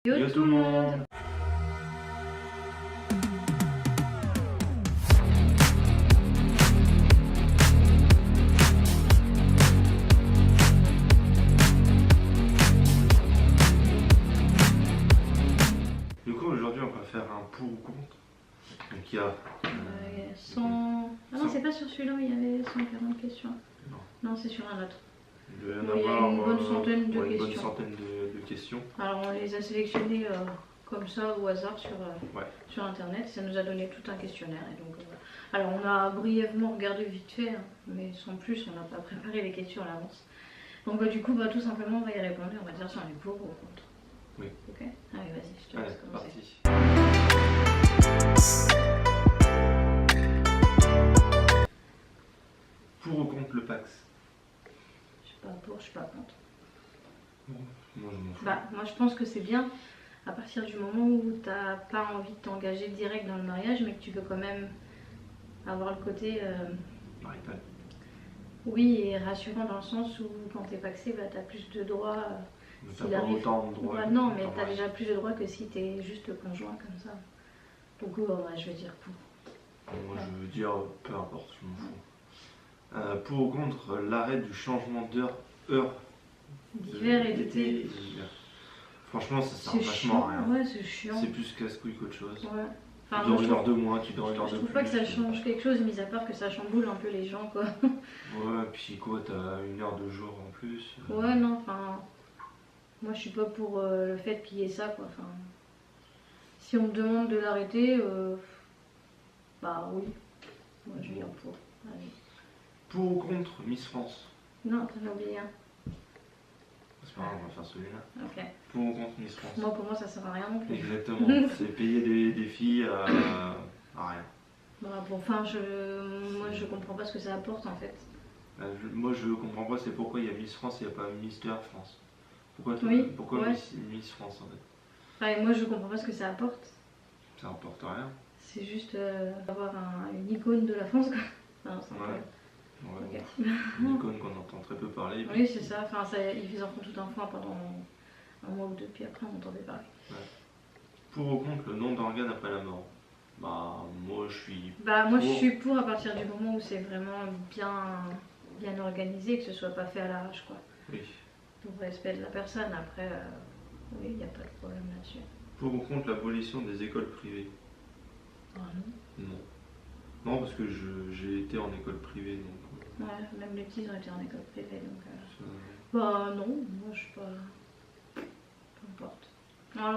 Yo tout le monde. Du coup aujourd'hui on va faire un pour ou contre. Donc il y a 100... Ah non, c'est pas sur celui-là, il y avait 140 questions. Non, c'est sur un autre. Il doit y en Il y a avoir une bonne centaine de une questions. bonne centaine de questions. Alors on les a sélectionnées comme ça au hasard sur internet. Ça nous a donné tout un questionnaire. Et donc, alors on a brièvement regardé vite fait, hein, mais sans plus, on n'a pas préparé les questions à l'avance. Donc du coup, tout simplement on va y répondre et on va dire si on est pour ou contre. Oui. Ok. Allez, vas-y, je te Allez, laisse commencer. parti. Pour ou contre le Pax? Je suis pas pour, je suis pas contre. Moi je m'en fous. Moi je pense que c'est bien à partir du moment où t'as pas envie de t'engager direct dans le mariage, mais que tu veux quand même avoir le côté Marital. oui, et rassurant dans le sens où quand t'es paxé, t'as plus de droits. T'as pas autant de droits. Non, mais t'as déjà plus de droits que si t'es juste conjoint comme ça. Donc je vais dire pour. Moi je veux dire peu importe, je m'en fous. Pour ou contre l'arrêt du changement heure D'hiver et d'été. Franchement ça sert vachement à rien. Ouais, c'est chiant. C'est plus casse-couille qu'autre chose. Ouais. Enfin, tu dors une heure de moins, tu dors une heure de plus. Je trouve pas que ça change quelque chose, mis à part que ça chamboule un peu les gens, quoi. Ouais, puis quoi, t'as une heure de jour en plus. Ouais, non, enfin... Moi, je suis pas pour le fait qu'il y ait ça, quoi. Enfin... Si on me demande de l'arrêter, oui. Moi, je vais dire pour. Allez. Pour ou contre Miss France? Non, t'en as oublié un. C'est pas grave, on va faire celui-là. Ok. Pour ou contre Miss France? Moi, pour moi, ça sert à rien non plus. Exactement, c'est payer des filles à rien. Moi, je comprends pas ce que ça apporte, en fait. Moi, je comprends pas, c'est pourquoi il y a Miss France et il n'y a pas Mister France. Pourquoi ouais. Miss France, en fait? Et moi, je comprends pas ce que ça apporte. Ça rapporte rien. C'est juste avoir une icône de la France, quoi. Enfin, Ouais. Une icône qu'on entend très peu parler. Oui, c'est ça. Enfin, ils en font tout un foin pendant un mois ou deux, puis après on entendait parler. Ouais. Pour ou contre le nom d'organe après la mort? Moi je suis je suis pour à partir du moment où c'est vraiment bien organisé et que ce soit pas fait à l'arrache, quoi. Oui. Pour le respect de la personne, après, oui, il n'y a pas de problème là-dessus. Pour ou contre l'abolition des écoles privées? Ah non. Non. Non, parce que j'ai été en école privée, donc... Ouais, même les petits ont été en école privée, donc... non, moi je suis pas... Peu importe.